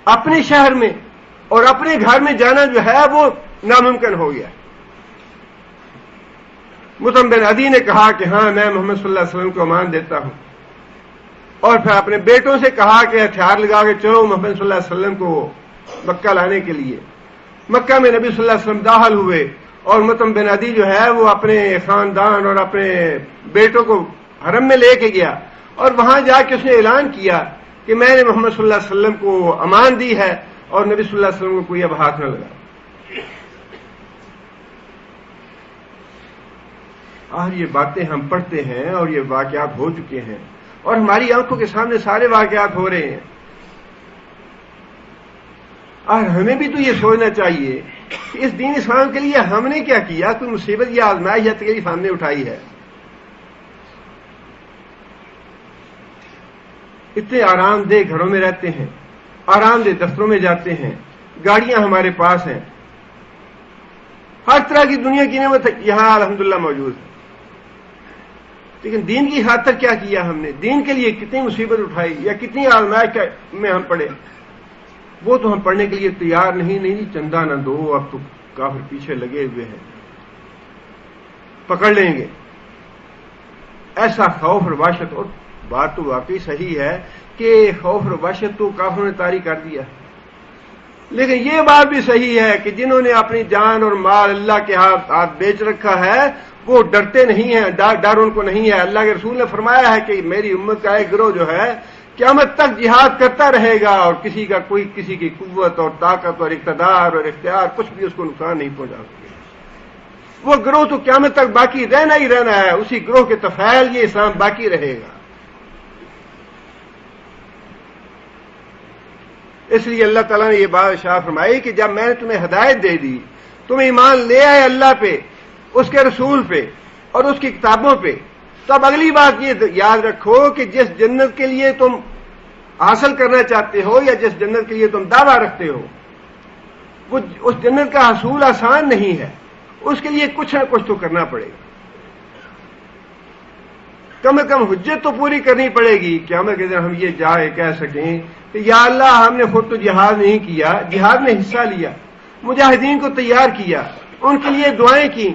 اپنے شہر میں، اور اپنے گھر میں جانا جو ہے وہ ناممکن ہو گیا۔ مطعم بن عدی نے کہا کہ ہاں میں محمد صلی اللہ علیہ وسلم کو امان دیتا ہوں، اور پھر اپنے بیٹوں سے کہا کہ ہتھیار لگا کے چلو محمد صلی اللہ علیہ وسلم کو مکہ لانے کے لیے۔ مکہ میں نبی صلی اللہ علیہ وسلم داخل ہوئے، اور مطعم بن عدی جو ہے وہ اپنے خاندان اور اپنے بیٹوں کو حرم میں لے کے گیا، اور وہاں جا کے اس نے اعلان کیا کہ میں نے محمد صلی اللہ علیہ وسلم کو امان دی ہے، اور نبی صلی اللہ علیہ وسلم کو کوئی اب ہاتھ نہ لگا۔ آج یہ باتیں ہم پڑھتے ہیں اور یہ واقعات ہو چکے ہیں، اور ہماری آنکھوں کے سامنے سارے واقعات ہو رہے ہیں، اور ہمیں بھی تو یہ سوچنا چاہیے کہ اس دین اسلام کے لیے ہم نے کیا کیا، کوئی مصیبت یا آزمائش یا تکلیف ہم نے اٹھائی ہے؟ اتنے آرام دہ گھروں میں رہتے ہیں، آرام دہ دفتروں میں جاتے ہیں، گاڑیاں ہمارے پاس ہیں، ہر طرح کی دنیا کی نعمت یہاں الحمدللہ موجود ہے، لیکن دین کی خاطر کیا کیا ہم نے؟ دین کے لیے کتنی مصیبت اٹھائی یا کتنی آزمائش میں ہم پڑے؟ وہ تو ہم پڑھنے کے لیے تیار نہیں، چندہ نہ دو، اب تو کافر پیچھے لگے ہوئے ہیں، پکڑ لیں گے۔ ایسا خوف اور وحشت، اور بات تو واقعی صحیح ہے کہ خوف اور وحشت تو کافروں نے طاری کر دیا، لیکن یہ بات بھی صحیح ہے کہ جنہوں نے اپنی جان اور مال اللہ کے ہاتھ بیچ رکھا ہے وہ ڈرتے نہیں ہیں، ڈر ان کو نہیں ہے۔ اللہ کے رسول نے فرمایا ہے کہ میری امت کا ایک گروہ جو ہے قیامت تک جہاد کرتا رہے گا اور کسی کی قوت اور طاقت اور اقتدار اور اختیار کچھ بھی اس کو نقصان نہیں پہنچا سکے. وہ گروہ تو قیامت تک باقی رہنا ہی رہنا ہے، اسی گروہ کے تفعیل یہ اسلام باقی رہے گا. اس لیے اللہ تعالیٰ نے یہ بات ارشاد فرمائی کہ جب میں نے تمہیں ہدایت دے دی، تم ایمان لے آئے اللہ پہ، اس کے رسول پہ اور اس کی کتابوں پہ، تب اگلی بات یہ یاد رکھو کہ جس جنت کے لیے تم حاصل کرنا چاہتے ہو یا جس جنت کے لیے تم دعویٰ رکھتے ہو، وہ اس جنت کا حصول آسان نہیں ہے. اس کے لیے کچھ نہ کچھ تو کرنا پڑے گا. کم از کم حجت تو پوری کرنی پڑے گی. قیامت کے دن ہم یہ جائے کہہ سکیں کہ یا اللہ ہم نے خود تو جہاد نہیں کیا، جہاد میں حصہ لیا، مجاہدین کو تیار کیا، ان کے لیے دعائیں کی،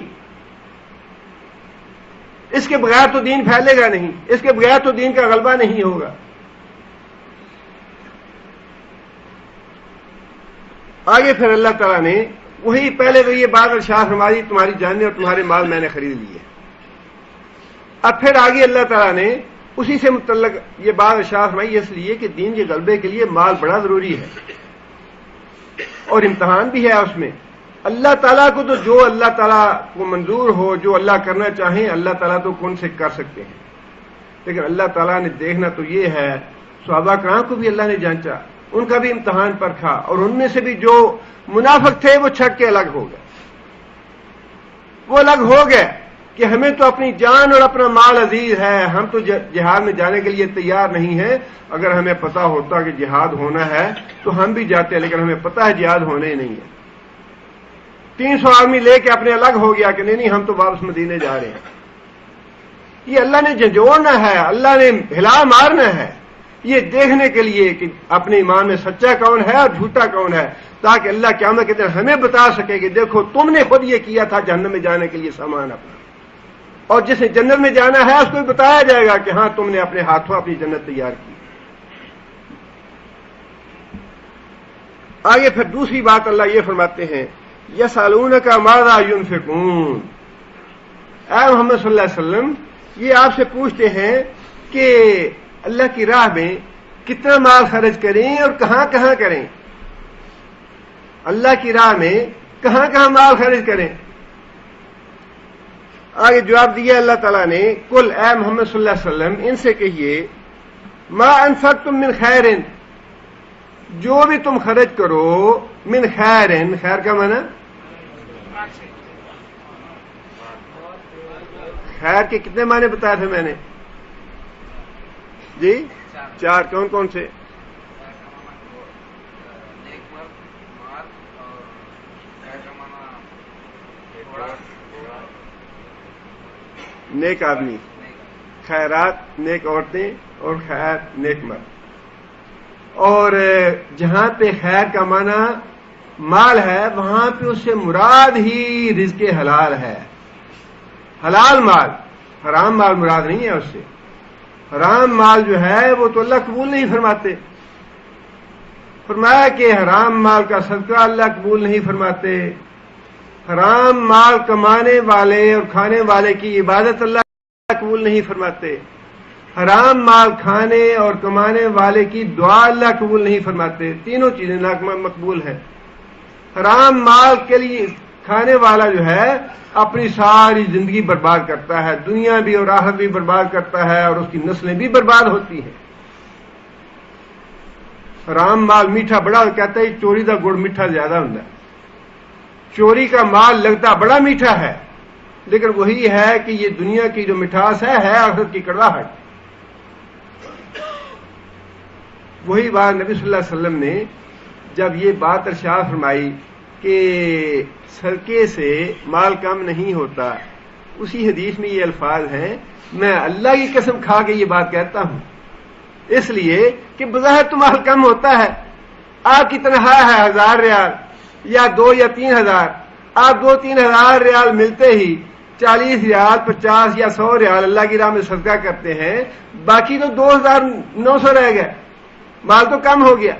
اس کے بغیر تو دین پھیلے گا نہیں، اس کے بغیر تو دین کا غلبہ نہیں ہوگا. آگے پھر اللہ تعالیٰ نے وہی پہلے تو یہ بات ارشاد فرمائی تمہاری جانیں اور تمہارے مال میں نے خرید لیے. اب پھر آگے اللہ تعالیٰ نے اسی سے متعلق یہ بات ارشاد فرمائی اس لیے کہ دین کے غلبے کے لیے مال بڑا ضروری ہے اور امتحان بھی ہے اس میں. اللہ تعالیٰ کو تو جو اللہ تعالیٰ کو منظور ہو، جو اللہ کرنا چاہیں، اللہ تعالیٰ تو کون سے کر سکتے ہیں. لیکن اللہ تعالیٰ نے دیکھنا تو یہ ہے، صحابہ کرام کو بھی اللہ نے جانچا، ان کا بھی امتحان پرکھا، اور ان میں سے بھی جو منافق تھے وہ چھٹ کے الگ ہو گئے. وہ الگ ہو گئے کہ ہمیں تو اپنی جان اور اپنا مال عزیز ہے، ہم تو جہاد میں جانے کے لیے تیار نہیں ہیں. اگر ہمیں پتا ہوتا کہ جہاد ہونا ہے تو ہم بھی جاتے، لیکن ہمیں پتا ہے جہاد ہونا ہی نہیں ہے. 300 آدمی لے کے اپنے الگ ہو گیا کہ نہیں ہم تو واپس مدینے جا رہے ہیں. یہ اللہ نے جھنجھوڑنا ہے، اللہ نے ہلا مارنا ہے، یہ دیکھنے کے لیے کہ اپنے ایمان میں سچا کون ہے اور جھوٹا کون ہے، تاکہ اللہ قیامت کے دن ہمیں بتا سکے کہ دیکھو تم نے خود یہ کیا تھا جہنم میں جانے کے لیے سامان اپنا، اور جس نے جنت میں جانا ہے اس کو بھی بتایا جائے گا کہ ہاں تم نے اپنے ہاتھوں اپنی جنت تیار کی. آگے پھر دوسری بات اللہ یہ فرماتے ہیں یسألونک ماذا ينفقون. اے محمد صلی اللہ علیہ وسلم یہ آپ سے پوچھتے ہیں کہ اللہ کی راہ میں کتنا مال خرچ کریں اور کہاں کہاں کریں. اللہ کی راہ میں کہاں کہاں مال خرچ کریں. آگے جواب دیا اللہ تعالیٰ نے کل اے محمد صلی اللہ علیہ وسلم ان سے کہیے ما انفقتم من خیر، جو بھی تم خرچ کرو، من خیر، خیر کا معنی خیر کے کتنے معنی بتایا تھے میں نے جی؟ 4. کون کون سے؟ نیک آدمی، خیرات، نیک عورتیں اور خیر نیک مرد. اور جہاں پہ خیر کا معنی مال ہے وہاں پہ اس سے مراد ہی رزق حلال ہے. حلال مال، حرام مال مراد نہیں ہے اس سے. حرام مال جو ہے وہ تو اللہ قبول نہیں فرماتے. فرمایا کہ حرام مال کا صدقہ اللہ قبول نہیں فرماتے. حرام مال کمانے والے اور کھانے والے کی عبادت اللہ قبول نہیں فرماتے. حرام مال کھانے اور کمانے والے کی دعا اللہ قبول نہیں فرماتے. تینوں چیزیں مقبول ہیں. حرام مال کے لیے کھانے والا جو ہے اپنی ساری زندگی برباد کرتا ہے، دنیا بھی اور آخرت بھی برباد کرتا ہے، اور اس کی نسلیں بھی برباد ہوتی ہیں. حرام مال میٹھا بڑا کہتا ہے چوری کا گڑ میٹھا زیادہ ہوتا ہے. چوری کا مال لگتا بڑا میٹھا ہے لیکن وہی ہے کہ یہ دنیا کی جو مٹھاس ہے آخرت کی کڑواہٹ. وہی بات نبی صلی اللہ علیہ وسلم نے جب یہ بات ارشاد فرمائی کہ صدقے سے مال کم نہیں ہوتا، اسی حدیث میں یہ الفاظ ہیں میں اللہ کی قسم کھا کے یہ بات کہتا ہوں، اس لیے کہ بظاہر تو مال کم ہوتا ہے. آپ کی تنخواہ ہے 1000 ریال یا 2 یا 3000، آپ 2-3 ہزار ریال ملتے ہی 40 ریال 50 یا 100 ریال اللہ کی راہ میں صدقہ کرتے ہیں، باقی تو 2900 رہ گئے، مال تو کم ہو گیا.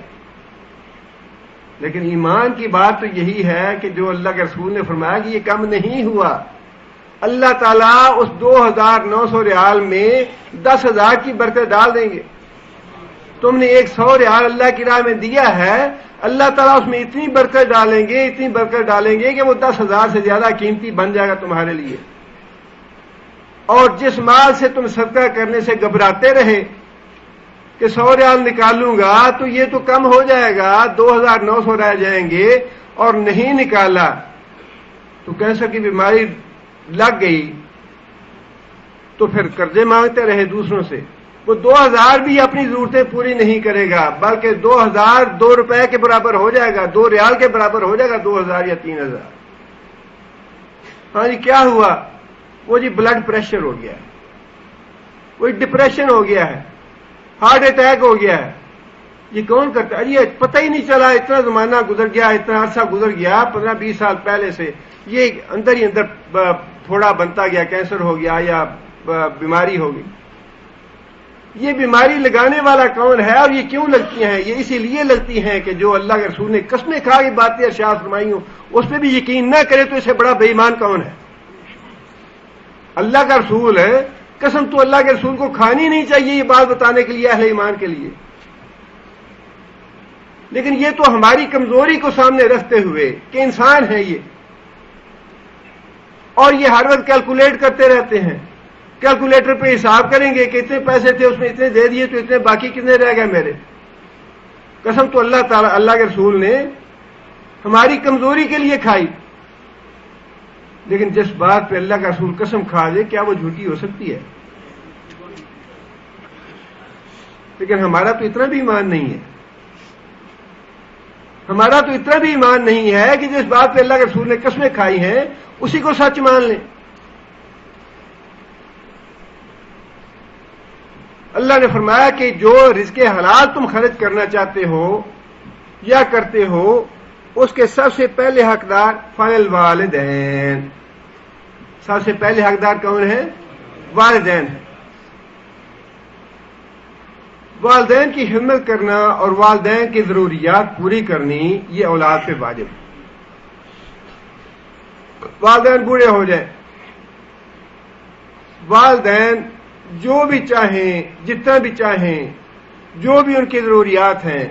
لیکن ایمان کی بات تو یہی ہے کہ جو اللہ کے رسول نے فرمایا کہ یہ کم نہیں ہوا. اللہ تعالیٰ اس 2900 ریال میں 10,000 کی برکت ڈال دیں گے. تم نے 100 ریال اللہ کی راہ میں دیا ہے، اللہ تعالیٰ اس میں اتنی برکت ڈالیں گے کہ وہ 10,000 سے زیادہ قیمتی بن جائے گا تمہارے لیے۔ اور جس مال سے تم صدقہ کرنے سے گھبراتے رہے کہ 100 ریال نکالوں گا تو یہ تو کم ہو جائے گا، 2,900 رہ جائیں گے، اور نہیں نکالا تو کینسر کی بیماری لگ گئی، تو پھر قرضے مانگتے رہے دوسروں سے، وہ 2,000 بھی اپنی ضرورتیں پوری نہیں کرے گا، بلکہ 2,000 2 روپے کے برابر ہو جائے گا، 2 ریال کے برابر ہو جائے گا، 2,000 یا 3,000۔ ہاں جی کیا ہوا؟ وہ جی بلڈ پریشر ہو گیا ہے، وہ ڈپریشن ہو گیا ہے، ہارٹ اٹیک ہو گیا ہے۔ یہ کون کرتا ہے؟ یہ پتہ ہی نہیں چلا، اتنا زمانہ گزر گیا، اتنا عرصہ گزر گیا، 15-20 سال پہلے سے یہ اندر ہی اندر تھوڑا بنتا گیا، کینسر ہو گیا یا بیماری ہو گئی۔ یہ بیماری لگانے والا کون ہے اور یہ کیوں لگتی ہیں؟ یہ اسی لیے لگتی ہیں کہ جو اللہ کے رسول نے قسمیں کھا کے باتیں ارشاد فرمائی ہوں اس پہ بھی یقین نہ کرے تو اس سے بڑا بے ایمان کون ہے؟ اللہ کا رسول ہے، قسم تو اللہ کے رسول کو کھانی نہیں چاہیے یہ بات بتانے کے لیے اہل ایمان کے لیے، لیکن یہ تو ہماری کمزوری کو سامنے رکھتے ہوئے کہ انسان ہے یہ، اور یہ ہر وقت کیلکولیٹ کرتے رہتے ہیں، کیلکولیٹر پہ حساب کریں گے کہ اتنے پیسے تھے اس میں اتنے دے دیے تو اتنے باقی کتنے رہ گئے میرے۔ قسم تو اللہ تعالی اللہ کے رسول نے ہماری کمزوری کے لیے کھائی، لیکن جس بات پہ اللہ کا رسول قسم کھا دے کیا وہ جھوٹی ہو سکتی ہے؟ لیکن ہمارا تو اتنا بھی ایمان نہیں ہے، ہمارا تو اتنا بھی ایمان نہیں ہے کہ جس بات پہ اللہ کے رسول نے قسمیں کھائی ہیں اسی کو سچ مان لیں۔ اللہ نے فرمایا کہ جو رزق حلال تم خرچ کرنا چاہتے ہو یا کرتے ہو اس کے سب سے پہلے حقدار فالوالدین، سب سے پہلے حقدار کون ہے؟ والدین ہے۔ والدین کی خدمت کرنا اور والدین کی ضروریات پوری کرنی یہ اولاد پہ واجب ہے۔ والدین بوڑھے ہو جائیں، والدین جو بھی چاہیں جتنا بھی چاہیں، جو بھی ان کی ضروریات ہیں،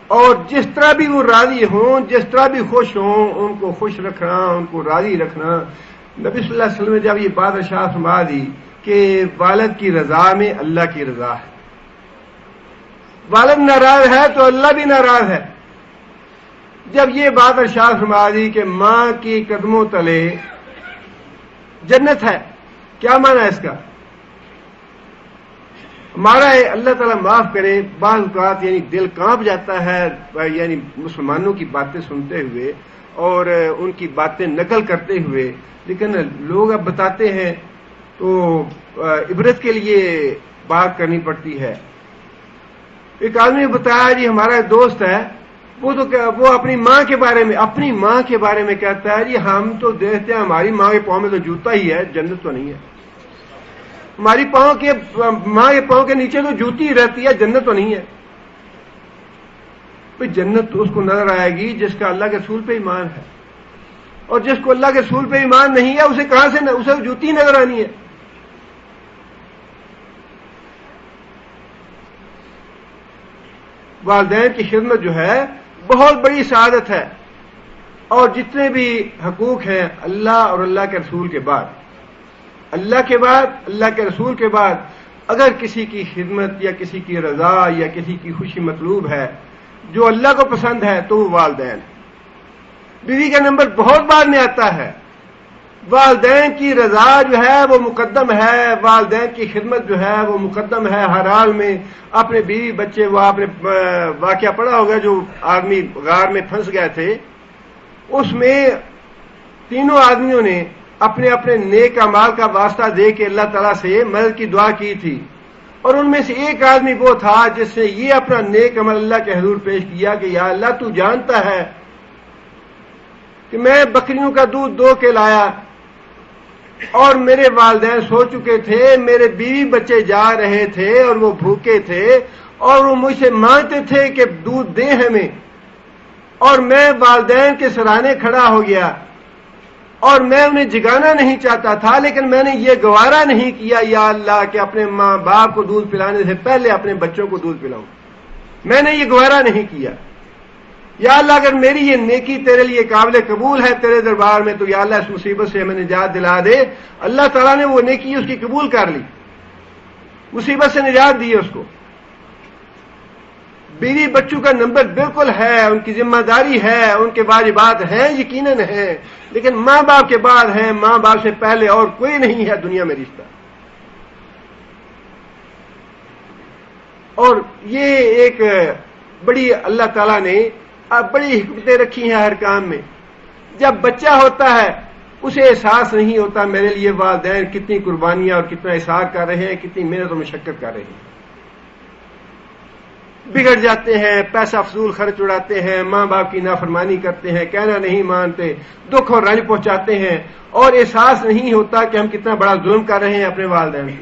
اور جس طرح بھی وہ راضی ہوں، جس طرح بھی خوش ہوں، ان کو خوش رکھنا، ان کو راضی رکھنا۔ نبی صلی اللہ علیہ وسلم نے جب یہ بات ارشاد فرما دی کہ والد کی رضا میں اللہ کی رضا ہے، والد ناراض ہے تو اللہ بھی ناراض ہے۔ جب یہ بات ارشاد فرما دی کہ ماں کی قدموں تلے جنت ہے، کیا معنی ہے اس کا؟ ہمارا اللہ تعالیٰ معاف کرے بعض اوقات یعنی دل کانپ جاتا ہے یعنی مسلمانوں کی باتیں سنتے ہوئے اور ان کی باتیں نقل کرتے ہوئے، لیکن لوگ اب بتاتے ہیں تو عبرت کے لیے بات کرنی پڑتی ہے۔ ایک آدمی نے بتایا جی ہمارا ایک دوست ہے، وہ اپنی ماں کے بارے میں کہتا ہے جی ہم تو دیکھتے ہیں ہماری ماں کے پاؤں میں تو جوتا ہی ہے، جنت تو نہیں ہے۔ ہماری ماں کے پاؤں کے نیچے تو جوتی رہتی ہے، جنت تو نہیں ہے۔ تو جنت تو اس کو نظر آئے گی جس کا اللہ کے رسول پہ ایمان ہے، اور جس کو اللہ کے رسول پہ ایمان نہیں ہے اسے کہاں سے اسے جوتی نظر آنی ہے؟ والدین کی خدمت جو ہے بہت بڑی سعادت ہے، اور جتنے بھی حقوق ہیں اللہ اور اللہ کے رسول کے بعد، اللہ کے رسول کے بعد اگر کسی کی خدمت یا کسی کی رضا یا کسی کی خوشی مطلوب ہے جو اللہ کو پسند ہے تو وہ والدین ہے۔ بیوی کا نمبر بہت بعد میں آتا ہے، والدین کی رضا جو ہے وہ مقدم ہے، والدین کی خدمت جو ہے وہ مقدم ہے ہر حال میں۔ اپنے بیوی بچے، وہ آپ نے واقعہ پڑھا ہوگا جو آدمی غار میں پھنس گئے تھے، اس میں تینوں آدمیوں نے اپنے اپنے نیک اعمال کا واسطہ دے کے اللہ تعالیٰ سے مدد کی دعا کی تھی، اور ان میں سے ایک آدمی وہ تھا جس نے یہ اپنا نیک عمل اللہ کے حضور پیش کیا کہ یا اللہ تو جانتا ہے کہ میں بکریوں کا دودھ دو کے لایا اور میرے والدین سو چکے تھے، میرے بیوی بچے جا رہے تھے اور وہ بھوکے تھے، اور وہ مجھ سے مانگتے تھے کہ دودھ دیں ہمیں، اور میں والدین کے سرانے کھڑا ہو گیا اور میں انہیں جگانا نہیں چاہتا تھا، لیکن میں نے یہ گوارا نہیں کیا یا اللہ کہ اپنے ماں باپ کو دودھ پلانے سے پہلے اپنے بچوں کو دودھ پلاؤں. میں نے یہ گوارا نہیں کیا. یا اللہ اگر میری یہ نیکی تیرے لیے قابل قبول ہے تیرے دربار میں تو یا اللہ اس مصیبت سے ہمیں نجات دلا دے. اللہ تعالیٰ نے وہ نیکی اس کی قبول کر لی، مصیبت سے نجات دی اس کو. بیوی بچوں کا نمبر بالکل ہے، ان کی ذمہ داری ہے، ان کے واجبات ہیں، یقیناً ہیں، لیکن ماں باپ کے بعد ہیں، ماں باپ سے پہلے اور کوئی نہیں ہے دنیا میں رشتہ. اور یہ ایک بڑی اللہ تعالیٰ نے بڑی حکمتیں رکھی ہیں ہر کام میں. جب بچہ ہوتا ہے اسے احساس نہیں ہوتا میرے لیے والدین کتنی قربانیاں اور کتنا احسار کر رہے ہیں، کتنی محنت و مشقت کر رہے ہیں. بگڑ جاتے ہیں، پیسہ فضول خرچ اڑاتے ہیں، ماں باپ کی نافرمانی کرتے ہیں، کہنا نہیں مانتے، دکھ اور رنج پہنچاتے ہیں، اور احساس نہیں ہوتا کہ ہم کتنا بڑا ظلم کر رہے ہیں اپنے والدین سے.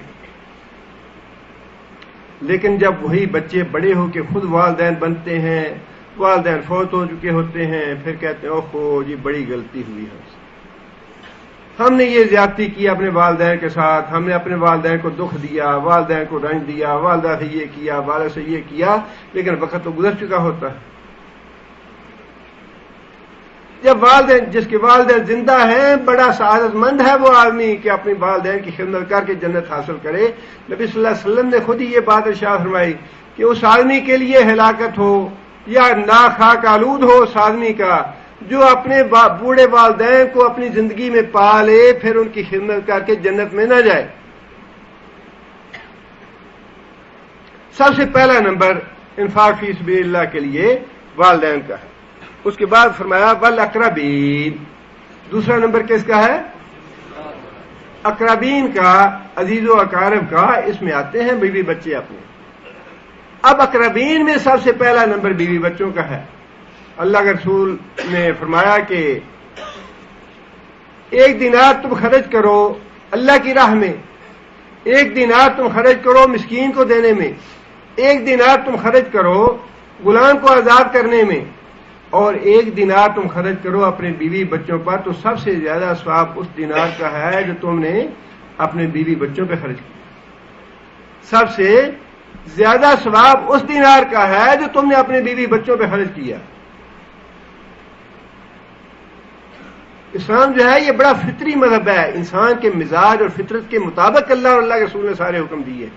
لیکن جب وہی بچے بڑے ہو کے خود والدین بنتے ہیں، والدین فوت ہو چکے ہوتے ہیں، پھر کہتے ہیں اوہو جی بڑی غلطی ہوئی ہے، ہم نے یہ زیادتی کی اپنے والدین کے ساتھ، ہم نے اپنے والدین کو دکھ دیا، والدین کو رنج دیا، والدہ سے یہ کیا، والد سے یہ کیا، لیکن وقت تو گزر چکا ہوتا ہے. جب والدین، جس کے والدین زندہ ہیں، بڑا سعادت مند ہے وہ آدمی کہ اپنی والدین کی خدمت کر کے جنت حاصل کرے. نبی صلی اللہ علیہ وسلم نے خود ہی یہ بات ارشاد فرمائی کہ اس آدمی کے لیے ہلاکت ہو یا ناخاک آلود ہو اس آدمی کا جو اپنے بوڑھے والدین کو اپنی زندگی میں پالے پھر ان کی خدمت کر کے جنت میں نہ جائے. سب سے پہلا نمبر انفاق فی سبیل اللہ کے لیے والدین کا ہے. اس کے بعد فرمایا والاقربین. دوسرا نمبر کس کا ہے؟ اقربین کا، عزیز و اقارب کا. اس میں آتے ہیں بیوی بچے اپنے. اب اقربین میں سب سے پہلا نمبر بیوی بچوں کا ہے. اللہ کے رسول نے فرمایا کہ 1 دینار تم خرچ کرو اللہ کی راہ میں، 1 دینار تم خرچ کرو مسکین کو دینے میں، 1 دینار تم خرچ کرو غلام کو آزاد کرنے میں، اور 1 دینار تم خرچ کرو اپنے بیوی بچوں پر، تو سب سے زیادہ ثواب اس دینار کا ہے جو تم نے اپنے بیوی بچوں پہ خرچ کیا. سب سے زیادہ ثواب اس دینار کا ہے جو تم نے اپنے بیوی بچوں پہ خرچ کیا. اسلام جو ہے یہ بڑا فطری مذہب ہے، انسان کے مزاج اور فطرت کے مطابق اللہ اور اللہ کے رسول نے سارے حکم دیے.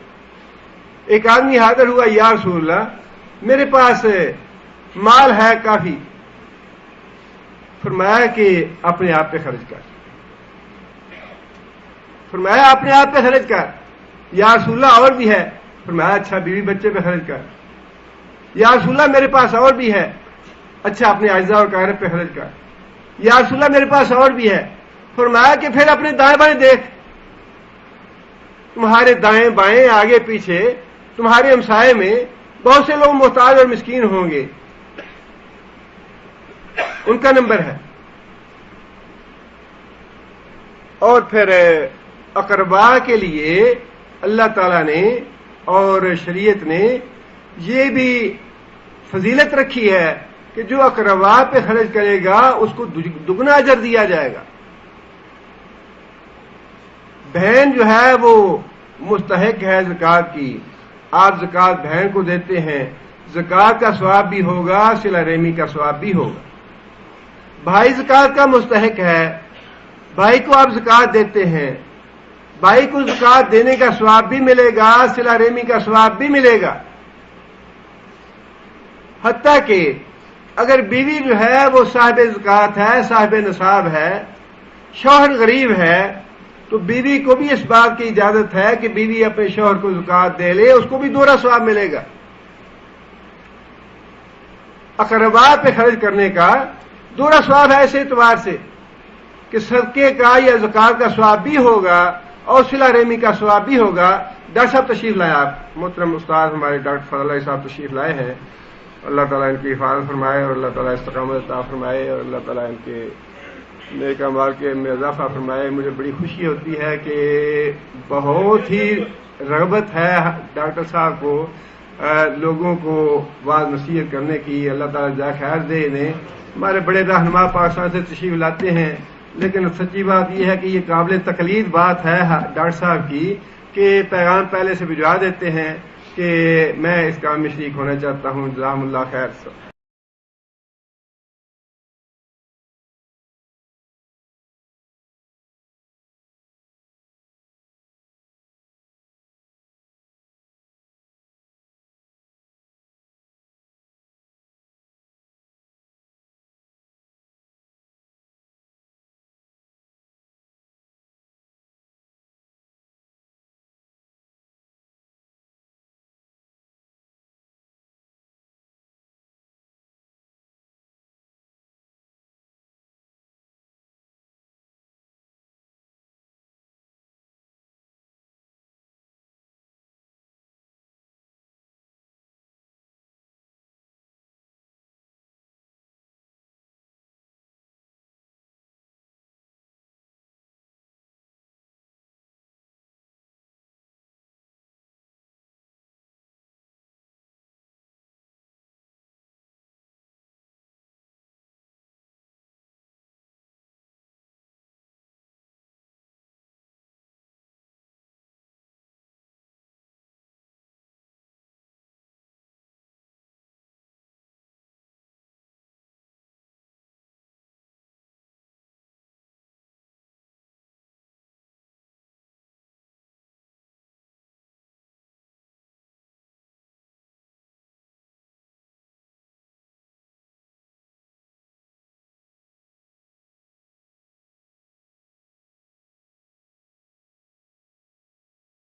ایک آدمی حاضر ہوا، یا رسول اللہ میرے پاس مال ہے کافی. فرمایا کہ اپنے آپ پہ خرچ کر. فرمایا اپنے آپ پہ خرچ کر. یا رسول اللہ اور بھی ہے. فرمایا اچھا بیوی بچے پہ خرچ کر. یا رسول اللہ میرے پاس اور بھی ہے. اچھا اپنے اعزاء اور اقارب پہ خرچ کر. یا رسول اللہ میرے پاس اور بھی ہے. فرمایا کہ پھر اپنے دائیں بائیں دیکھ، تمہارے دائیں بائیں آگے پیچھے تمہارے ہمسائے میں بہت سے لوگ محتاج اور مسکین ہوں گے، ان کا نمبر ہے. اور پھر اقربا کے لیے اللہ تعالیٰ نے اور شریعت نے یہ بھی فضیلت رکھی ہے کہ جو اقربا پہ خرچ کرے گا اس کو دگنا اجر دیا جائے گا. بہن جو ہے وہ مستحق ہے زکوٰۃ کی، آپ زکوٰۃ بہن کو دیتے ہیں، زکوٰۃ کا ثواب بھی ہوگا، صلہ رحمی کا ثواب بھی ہوگا. بھائی زکوٰۃ کا مستحق ہے، بھائی کو آپ زکوٰۃ دیتے ہیں، بھائی کو زکوٰۃ دینے کا ثواب بھی ملے گا، صلہ رحمی کا ثواب بھی ملے گا. حتیٰ کہ اگر بیوی جو ہے وہ صاحب زکوٰۃ ہے، صاحب نصاب ہے، شوہر غریب ہے، تو بیوی کو بھی اس بات کی اجازت ہے کہ بیوی اپنے شوہر کو زکوٰۃ دے لے، اس کو بھی دوہرا ثواب ملے گا. اقربا پہ خرچ کرنے کا دوہرا ثواب ہے اس اعتبار سے کہ صدقے کا یا زکوٰۃ کا ثواب بھی ہوگا اور صلہ رحمی کا ثواب بھی ہوگا. ڈاکٹر صاحب تشریف لائے، آپ محترم استاد ہمارے ڈاکٹر فضل اللہ صاحب تشریف لائے ہیں. اللہ تعالیٰ ان کی حفاظت فرمائے اور اللہ تعالیٰ استقامت عطا فرمائے اور اللہ تعالیٰ ان کے نیک اعمال کے میں اضافہ فرمائے. مجھے بڑی خوشی ہوتی ہے کہ بہت ہی رغبت ہے ڈاکٹر صاحب کو لوگوں کو واعظ نصیحت کرنے کی. اللہ تعالیٰ جزائے خیر دے. انہیں ہمارے بڑے رہنما پاکستان سے تشریف لاتے ہیں لیکن سچی بات یہ ہے کہ یہ قابل تقلید بات ہے ڈاکٹر صاحب کی کہ پیغام پہلے سے بھجوا دیتے ہیں کہ میں اس کام میں شریک ہونا چاہتا ہوں، جزاکم اللہ خیر.